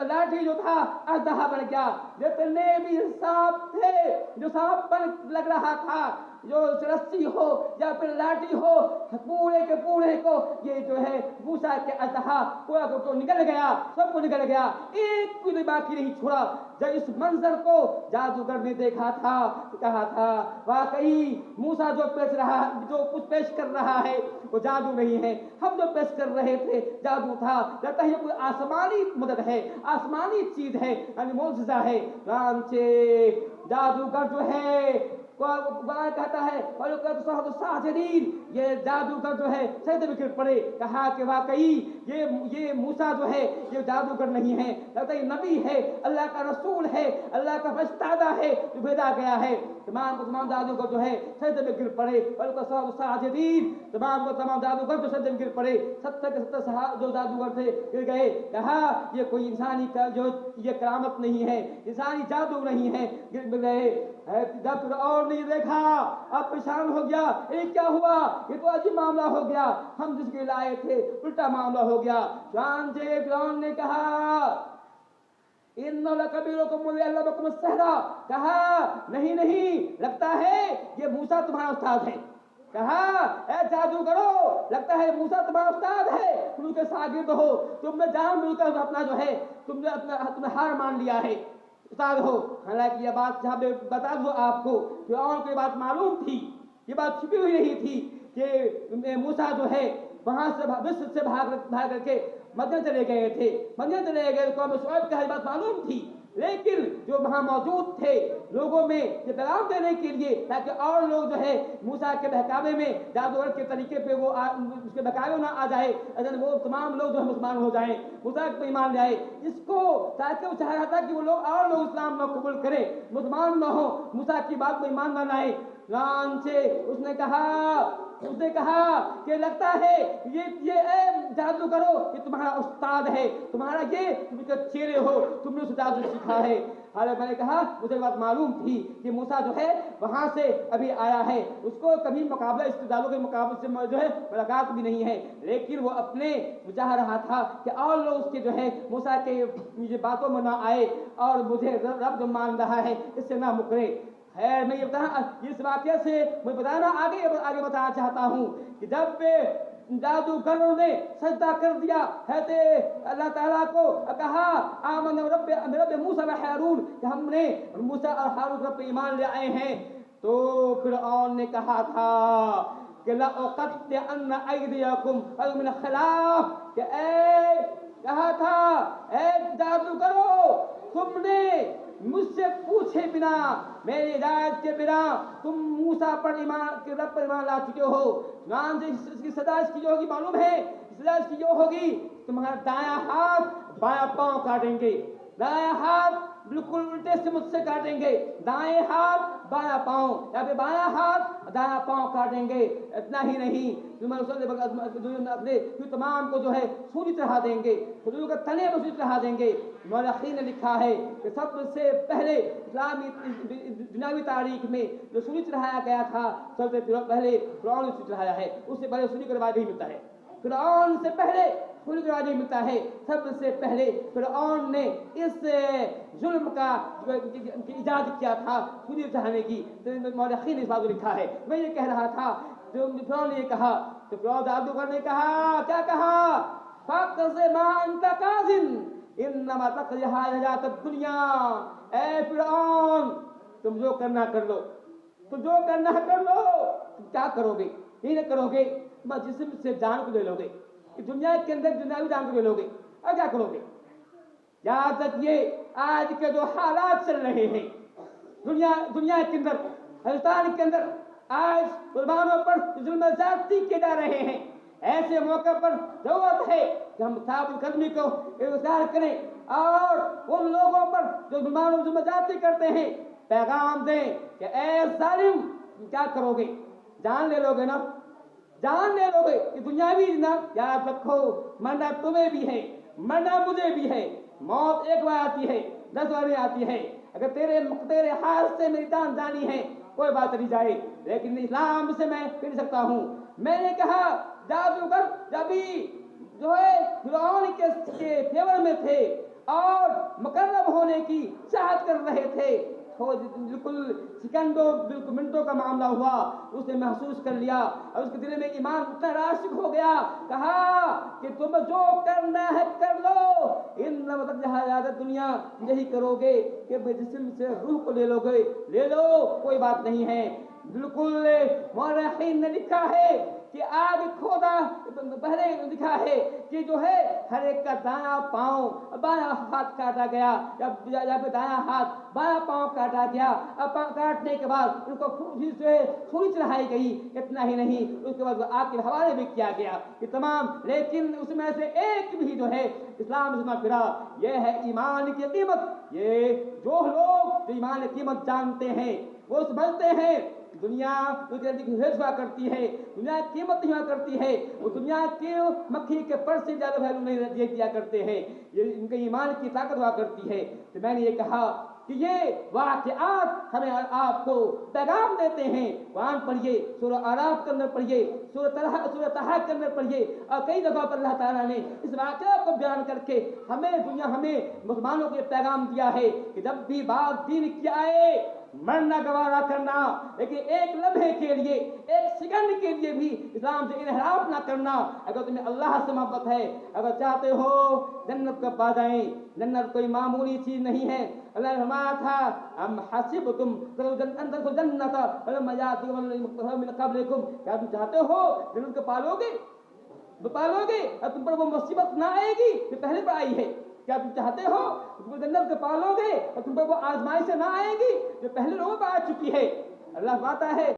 लाठी जो था अजदहा बन गया। जितने भी सांप थे, जो सांप बन लग रहा था, जो रस्सी हो या फिर लाठी हो, पूरे के पूरे को ये जो है मूसा के अजदहा पूरा को निकल गया, सबको निकल गया, एक को भी बाकी नहीं छोड़ा। जब इस मंजर को जादूगर ने देखा था, कहा था वाकई मूसा जो कुछ पेश कर रहा है वो जादू नहीं है, हम जो पेश कर रहे थे जादू था। लगता है ये कोई आसमानी मदद है, आसमानी चीज है, यानी मौजूदा है। जादूगर जो है कहता है ये जादूगर जो है सजदे में गिर पड़े। कहा कि वाकई ये मूसा जो है ये जादूगर नहीं है, लगता है ये नबी है, अल्लाह का रसूल है, अल्लाह का फरिश्ता है जो भेजा गया है। तमाम जादूगर जो है सजदे में गिर पड़े, तमाम जादूगर जो सजदे में गिर पड़े, 70 के 70 जो जादूगर थे गिर गए। कहा ये कोई इंसानी का जो ये करामत नहीं है, इंसानी जादू नहीं है, गिर गए। जब और नहीं देखा अब परेशान हो गया, ये क्या हुआ, ये तो अजीब मामला हो गया, हम जिसके लाए थे उल्टा मामला हो गया। फिरौन ने कहा कहा नहीं नहीं, लगता है ये मूसा तुम्हारा उस्ताद है। कहा ए जादूगरो, लगता है मूसा तुम्हारा उस्ताद है, तुम उसके शागिर्द हो, तुमने जानबूझकर अपना जो है तुमने हार मान लिया है, उस्ताद हो। हालांकि ये बात जहाँ पे बता दूं आपको, फिरौन को ये बात मालूम थी, ये बात छुपी हुई नहीं थी कि मूसा जो है वहां से मिस्र से भाग करके मदीना चले गए थे, मदीना चले गए, कौम शुएब की बात मालूम थी। लेकिन जो वहां मौजूद थे लोगों में ये पैगाम देने के लिए, ताकि और लोग जो है मूसा के बहकावे में जादूगर के तरीके पे वो उसके बहकावे ना आ जाए, अगर वो तमाम लोग जो है मुसलमान हो जाएं, मूसा पे ईमान ले आए, इसको ताकि वो चाह रहा था कि वो लोग और लोग इस्लाम न कबूल करें, मुसलमान न हो, मूसा की बात को ईमान न लाए। से उसने कहा कि लगता है ये जादू करो, ये तुम्हारा उस्ताद है, तुम्हारा ये तुम चेहरे हो, तुमने उसे जादू सीखा है। हालांकि मैंने कहा मुझे बात मालूम थी कि मूसा जो है वहां से अभी आया है, उसको कभी मुकाबला इस जादू के मुकाबले से जो है मुलाकात भी नहीं है, लेकिन वो अपने चाह रहा था कि और लोग उसके जो है मूसा के बातों में ना आए और मुझे रब जो मान रहा है इससे ना मुकरे। है मैं ये इस वाक्य से मैं बताना आगे बताना चाहता हूँ कि जब जादूगरों ने सजदा कर दिया है ते अल्लाह ताला को, कहा आमन रब्ब मूसा व हारून, कि हमने मूसा और हारून रब पे ईमान ले आए हैं, तो फिरऔन ने कहा था कि ला उक़त्तिअन्न अयदियकुम मिन खिलाफ, कि कहा था ए जादूगरों, तुमने मुझसे पूछे बिना, मेरी हिदायत के बिना तुम मूसा पर रब पर ईमान ला चुके हो। इसकी सजा इसकी जो होगी मालूम है, सजा इसकी जो होगी, तुम्हारा दायां हाथ बायां पांव काटेंगे, दायां हाथ बिल्कुल उल्टे से मुझसे काटेंगे, दाएं हाथ बायां पांव, या फिर बायां हाथ दायां पांव काटेंगे। इतना ही नहीं, अपने तमाम को जो है सूली चढ़ा देंगे, खजूर के तने पर सूली चढ़ा देंगे। मौलवी ने लिखा है कि सबसे पहले इस्लामी दुनियावी तारीख में जो सूली चढ़ाया गया था, सबसे पहले फिरौन ने सूली चढ़ाया है, उससे पहले सूली का रिवाज नहीं मिलता है, फिरौन से पहले सूली का रिवाज नहीं मिलता है। सबसे पहले फिरौन ने इस जुल्म का इजाद किया था, सूली चढ़ाने की। मौलवी ने इस बात को लिखा है। मैं ये कह रहा था, जो फिरौन ने कहा, तो फिरौन जादूगर ने कहा, क्या कहा, फ़क़ज़ मा अंत काज़िन इन्नमा तक़ज़ी हाज़िही हयातुद दुनिया। ए फिरौन, तुम जो करना कर लो, तुम जो करना कर लो। तुम क्या करोगे, ये नहीं करोगे बस जिस्म से जान को ले लोगे, कि दुनिया के अंदर दुनियावी जान को ले लोगे, और क्या करोगे। यहाँ तक ये आज के जो हालात चल रहे हैं दुनिया के अंदर, हिंदुस्तान के अंदर, आज मुसलमानों पर जुल्म ज़्यादती किए जा रहे हैं, ऐसे मौके पर जरूरत है कि हम साबित कदमी को इज़हार करें और उन लोगों पर जो मुसलमानों पर जुल्म ज़्यादती करते हैं पैगाम दें कि ए जालिम, क्या करोगे, जान ले लोगे ना, जान ले लोगे कि दुनियावी ना, याद रखो मरना तुम्हें भी है, मरना मुझे भी है, मौत एक बार आती है, 10 बार नहीं आती है। अगर तेरे हाथ से मेरी जान जानी है कोई बात नहीं जाए, लेकिन इस्लाम से मैं फिर सकता हूँ। मैंने कहा जादूगर जब भी जो है फिरौन के फेवर में थे اور مقرب ہونے کی چاہت کر رہے تھے، بالکل سیکنڈوں بالکل منٹوں کا معاملہ ہوا، اس نے محسوس کر لیا اور اس کے دل میں ایمان اتنا راسخ ہو گیا، کہا کہ تم جو کرنا ہے کر لو، ان جہاد دنیا یہی کرو گے کہ جسم سے روح کو لے لو گے، لے لو کوئی بات نہیں ہے۔ بالکل مورخین نے لکھا ہے کہ آگ کھودا پہلے لکھا ہے کہ جو ہے ہر ایک کا دایاں پاؤں بایاں ہاتھ کاٹا گیا، یا پھر دایاں ہاتھ بایاں پاؤں کاٹا گیا، اب کاٹنے کے بعد ان کو چھری چڑھائی گئی، اتنا ہی نہیں اس کے بعد آگ کے حوالے بھی کیا گیا کہ تمام، لیکن اس میں سے ایک بھی جو ہے اسلام سے نہ پھرا۔ یہ ہے ایمان کی قیمت۔ یہ جو لوگ ایمان کی قیمت جانتے ہیں وہ سمجھتے ہیں دنیا ہوا کرتی ہے، دنیا قیمت نہیں ہوا کرتی ہے، وہ دنیا کی مکھی کے پر سے زیادہ ویلو نہیں دیا کرتے ہیں، یہ ان کے ایمان کی طاقت ہوا کرتی ہے۔ تو میں نے یہ کہا کہ یہ واقعات ہمیں آپ کو پیغام دیتے ہیں۔ قرآن پڑھیے، سورہ اعراف کے اندر پڑھیے، سورہ طہ کے اندر پڑھیے، اور کئی جگہوں پر اللہ تعالیٰ نے اس واقعہ کو بیان کر کے ہمیں مسلمانوں کو یہ پیغام دیا ہے کہ جب بھی بات دین کی آئے مرنا گوارا کرنا، لیکن ایک لمحے کے لیے، ایک سیکنڈ کے لیے بھی اسلام سے انحراف نہ کرنا۔ اگر تمہیں اللہ سے محبت ہے، اگر چاہتے ہو جنت کو پا جائیں، جنت کوئی معمولی چیز نہیں ہے۔ اللہ نے فرمایا تھا ام حسبتم ان تدخلوا الجنۃ ولما یأتکم من قبلکم، کیا تم چاہتے ہو جنت کو پالو گے اور تم پر وہ مصیبت نہ آئے گی جو پہلے پر آئی ہے؟ کیا تم چاہتے ہو تم جنت کو پالو گے اور تم پر وہ آزمائشیں نہ آئیں گی جو پہلے لوگوں پر آ چکی ہے؟ اللہ فرماتا ہے